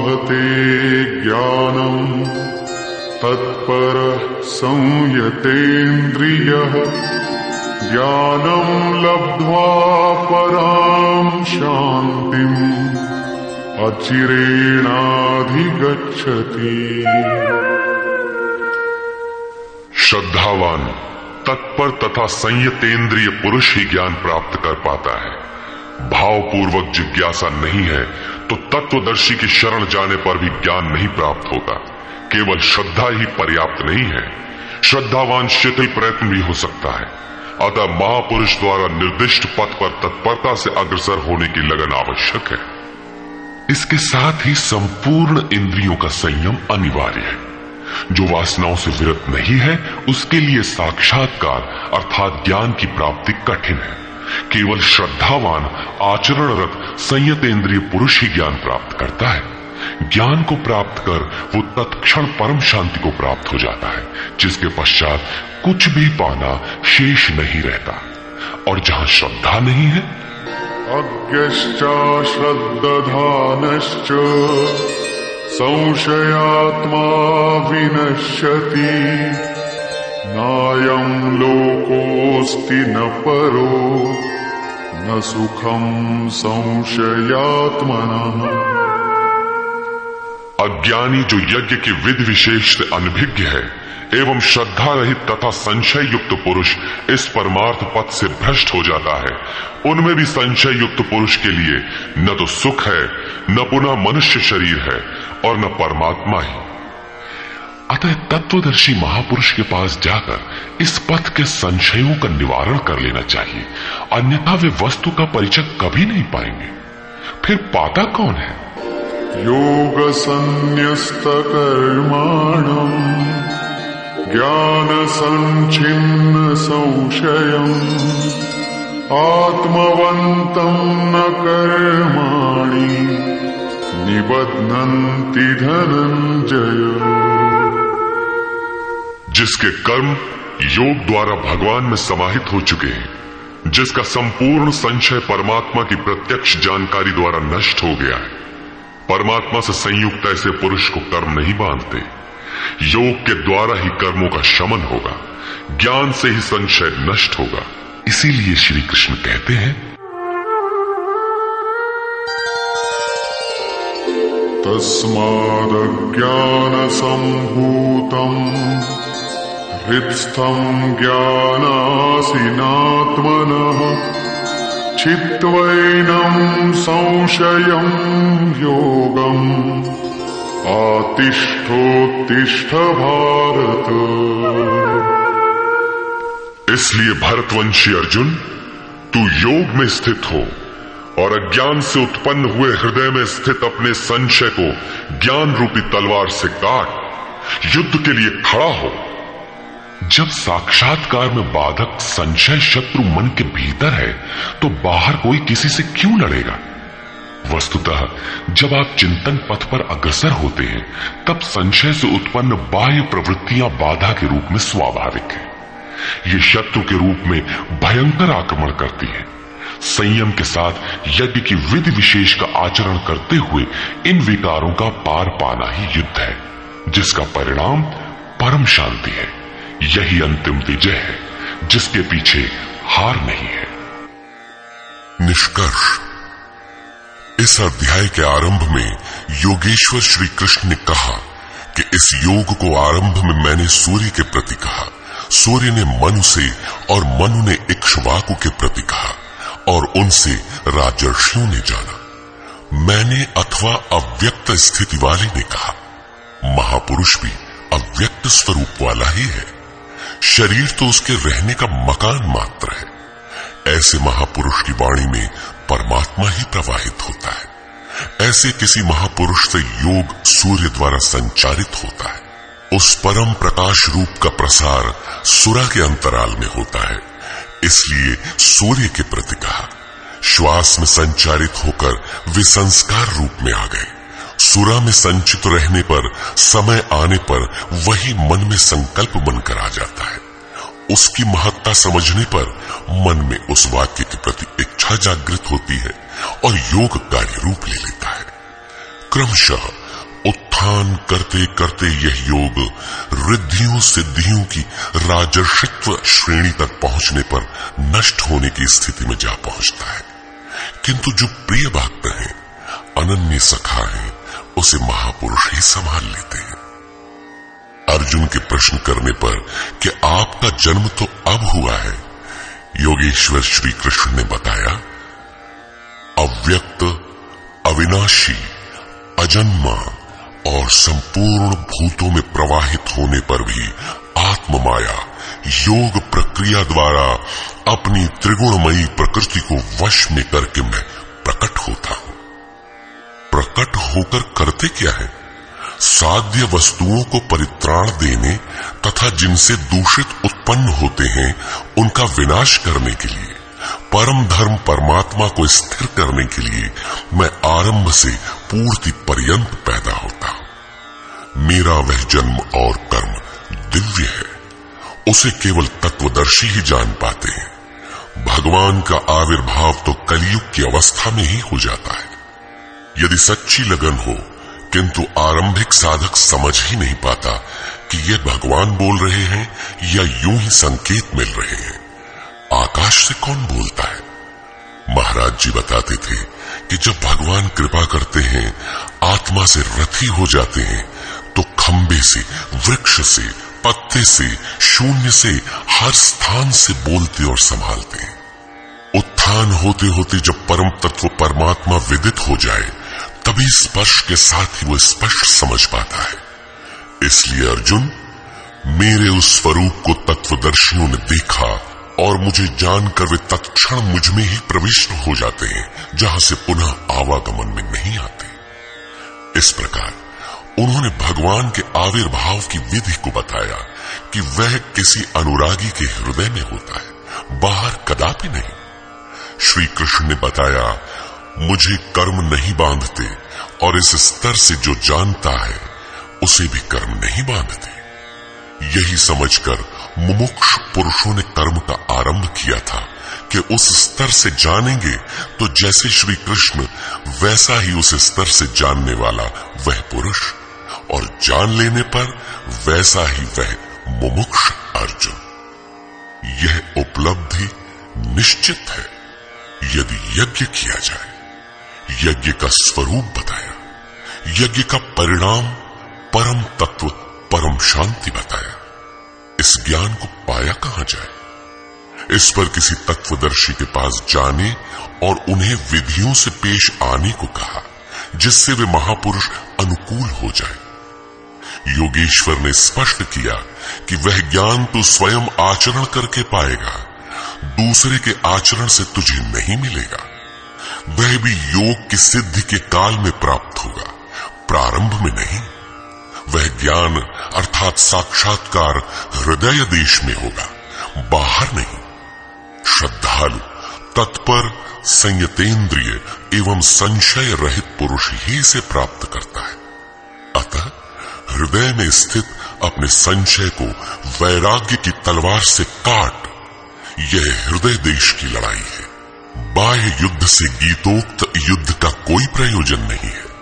लभते ज्ञानम् तत्परः संयतेन्द्रियः ज्ञानम् लब्ध्वा परां शान्तिम् अचिरेणाधिगच्छति। श्रद्धावान तत्पर तथा संयतेंद्रिय पुरुष ही ज्ञान प्राप्त कर पाता है। भावपूर्वक जिज्ञासा नहीं है तो तत्वदर्शी की शरण जाने पर भी ज्ञान नहीं प्राप्त होगा। केवल श्रद्धा ही पर्याप्त नहीं है, श्रद्धावान शिथिल प्रयत्न भी हो सकता है। अतः महापुरुष द्वारा निर्दिष्ट पथ पर तत्परता से अग्रसर होने की लगन आवश्यक है। इसके साथ ही संपूर्ण इंद्रियों का संयम अनिवार्य है। जो वासनाओं से विरत नहीं है उसके लिए साक्षात्कार अर्थात ज्ञान की प्राप्ति कठिन है। केवल श्रद्धावान आचरणरत संयतेंद्रिय पुरुष ही ज्ञान प्राप्त करता है। ज्ञान को प्राप्त कर वो तत्क्षण परम शांति को प्राप्त हो जाता है, जिसके पश्चात कुछ भी पाना शेष नहीं रहता। और जहां श्रद्धा नहीं है, अज्ञश्च श्रद्धानश्च संशयात्मा विनश्यति नायं लोकोऽस्ति न परो न सुखं संशयात्मनः। अज्ञानी जो यज्ञ की विधि विशेष से अनभिज्ञ है एवं श्रद्धा रहित तथा संशय युक्त पुरुष इस परमार्थ पथ से भ्रष्ट हो जाता है, उनमें भी संशय युक्त पुरुष के लिए न तो सुख है, न पुनः मनुष्य शरीर है और न परमात्मा ही। अतः तत्वदर्शी महापुरुष के पास जाकर इस पथ के संशयों का निवारण कर लेना चाहिए, अन्यथा वे वस्तु का परिचय कभी नहीं पाएंगे। फिर पाता कौन है? योग संन्यस्त कर्माणम् ज्ञान संचिन्न संशयम् आत्मवन्तं न कर्माणि निबध्नन्ति धनंजय। जिसके कर्म योग द्वारा भगवान में समाहित हो चुके हैं, जिसका संपूर्ण संशय परमात्मा की प्रत्यक्ष जानकारी द्वारा नष्ट हो गया है, परमात्मा से संयुक्त ऐसे पुरुष को कर्म नहीं बांधते। योग के द्वारा ही कर्मों का शमन होगा, ज्ञान से ही संशय नष्ट होगा। इसीलिए श्री कृष्ण कहते हैं, तस्मादज्ञान सम्भूतम् हृत्स्थं ज्ञानासीनात्मनः छित्त्वैनं संशयं योगम् आतिष्ठोत्तिष्ठ भारत। इसलिए भरतवंशी अर्जुन, तू योग में स्थित हो और अज्ञान से उत्पन्न हुए हृदय में स्थित अपने संशय को ज्ञान रूपी तलवार से काट युद्ध के लिए खड़ा हो। जब साक्षात्कार में बाधक संशय शत्रु मन के भीतर है तो बाहर कोई किसी से क्यों लड़ेगा? वस्तुतः जब आप चिंतन पथ पर अग्रसर होते हैं तब संशय से उत्पन्न बाह्य प्रवृत्तियां बाधा के रूप में स्वाभाविक है। ये शत्रु के रूप में भयंकर आक्रमण करती है। संयम के साथ यज्ञ की विधि विशेष का आचरण करते हुए इन विकारों का पार पाना ही युद्ध है, जिसका परिणाम परम शांति है। यही अंतिम विजय है, जिसके पीछे हार नहीं है। निष्कर्ष, इस अध्याय के आरंभ में योगेश्वर श्री कृष्ण ने कहा कि इस योग को आरंभ में मैंने सूर्य के प्रति कहा, सूर्य ने मनु से और मनु ने इक्ष्वाकु के प्रति कहा और उनसे राजर्षियों ने जाना। मैंने अथवा अव्यक्त स्थिति वाले ने कहा। महापुरुष भी अव्यक्त स्वरूप वाला ही है, शरीर तो उसके रहने का मकान मात्र है। ऐसे महापुरुष की वाणी में परमात्मा ही प्रवाहित होता है। ऐसे किसी महापुरुष से योग सूर्य द्वारा संचारित होता है। उस परम प्रकाश रूप का प्रसार सुरा के अंतराल में होता है, इसलिए सूर्य के प्रति कहा। श्वास में संचारित होकर वे संस्कार रूप में आ गए। सुरा में संचित रहने पर समय आने पर वही मन में संकल्प बनकर आ जाता है। उसकी महत्ता समझने पर मन में उस वाक्य के प्रति इच्छा जागृत होती है और योग कार्य रूप ले लेता है। क्रमशः उत्थान करते करते यह योग रिद्धियों सिद्धियों की राजर्षित्व श्रेणी तक पहुंचने पर नष्ट होने की स्थिति में जा पहुंचता है। किंतु जो प्रिय भक्त हैं, अनन्य सखा हैं, उसे महापुरुष ही संभाल लेते हैं। अर्जुन के प्रश्न करने पर कि आपका जन्म तो अब हुआ है, योगेश्वर श्री कृष्ण ने बताया, अव्यक्त, अविनाशी, अजन्मा और संपूर्ण भूतों में प्रवाहित होने पर भी आत्म माया योग प्रक्रिया द्वारा अपनी त्रिगुणमयी प्रकृति को वश में करके मैं प्रकट होता हूं। प्रकट होकर करते क्या है? साध्य वस्तुओं को परित्राण देने तथा जिनसे दूषित उत्पन्न होते हैं उनका विनाश करने के लिए, परम धर्म परमात्मा को स्थिर करने के लिए मैं आरंभ से पूर्ति पर्यंत पैदा होता हूं। मेरा वह जन्म और कर्म दिव्य है, उसे केवल तत्वदर्शी ही जान पाते हैं। भगवान का आविर्भाव तो कलयुग की अवस्था में ही हो जाता है। यदि सच्ची लगन हो किंतु आरंभिक साधक समझ ही नहीं पाता कि ये भगवान बोल रहे हैं या यूं ही संकेत मिल रहे हैं। आकाश से कौन बोलता है? महाराज जी बताते थे कि जब भगवान कृपा करते हैं, आत्मा से रथी हो जाते हैं, तो खंबे से, वृक्ष से, पत्ते से, शून्य से, हर स्थान से बोलते और संभालते हैं। उत्थान होते होते जब परम तत्व परमात्मा विदित हो जाए, तभी स्पर्श के साथ ही वो स्पष्ट समझ पाता है। इसलिए अर्जुन, मेरे उस स्वरूप को तत्वदर्शियों ने देखा और मुझे जानकर वे तत्क्षण मुझ में ही प्रविष्ट हो जाते हैं, जहां से पुनः आवागमन में नहीं आते। इस प्रकार उन्होंने भगवान के आविर्भाव की विधि को बताया कि वह किसी अनुरागी के हृदय में होता है, बाहर कदापि नहीं। श्री कृष्ण ने बताया, मुझे कर्म नहीं बांधते और इस स्तर से जो जानता है उसे भी कर्म नहीं बांधते। यही समझकर मुमुक्ष पुरुषों ने कर्म का आरंभ किया था कि उस स्तर से जानेंगे तो जैसे श्री कृष्ण वैसा ही उस स्तर से जानने वाला वह पुरुष, और जान लेने पर वैसा ही वह मुमुक्ष अर्जुन। यह उपलब्धि निश्चित है यदि यज्ञ किया जाए। यज्ञ का स्वरूप बताया, यज्ञ का परिणाम परम तत्व परम शांति बताया। इस ज्ञान को पाया कहां जाए? इस पर किसी तत्वदर्शी के पास जाने और उन्हें विधियों से पेश आने को कहा, जिससे वे महापुरुष अनुकूल हो जाए। योगेश्वर ने स्पष्ट किया कि वह ज्ञान तू स्वयं आचरण करके पाएगा, दूसरे के आचरण से तुझे नहीं मिलेगा। वह भी योग की सिद्धि के काल में प्राप्त होगा, प्रारंभ में नहीं। वह ज्ञान अर्थात साक्षात्कार हृदय देश में होगा, बाहर नहीं। श्रद्धालु, तत्पर, संयतेंद्रिय एवं संशय रहित पुरुष ही इसे प्राप्त करता है। अतः हृदय में स्थित अपने संशय को वैराग्य की तलवार से काट। यह हृदय देश की लड़ाई है। बाह्य युद्ध से गीतोक्त युद्ध का कोई प्रयोजन नहीं है।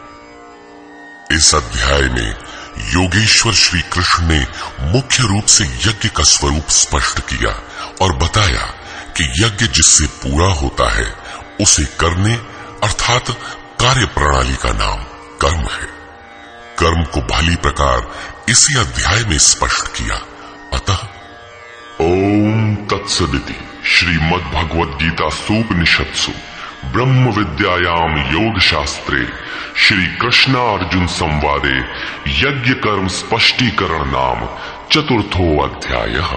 इस अध्याय में योगेश्वर श्री कृष्ण ने मुख्य रूप से यज्ञ का स्वरूप स्पष्ट किया और बताया कि यज्ञ जिससे पूरा होता है उसे करने अर्थात कार्य प्रणाली का नाम कर्म है। कर्म को भली प्रकार इसी अध्याय में स्पष्ट किया। अतः ओम तत्सदिति श्रीमद् भगवद गीता सूपनिषत्सु ब्रह्म विद्यायाम योग शास्त्रे श्री कृष्ण अर्जुन संवादे यज्ञ कर्म स्पष्टीकरण नाम चतुर्थो अध्यायः।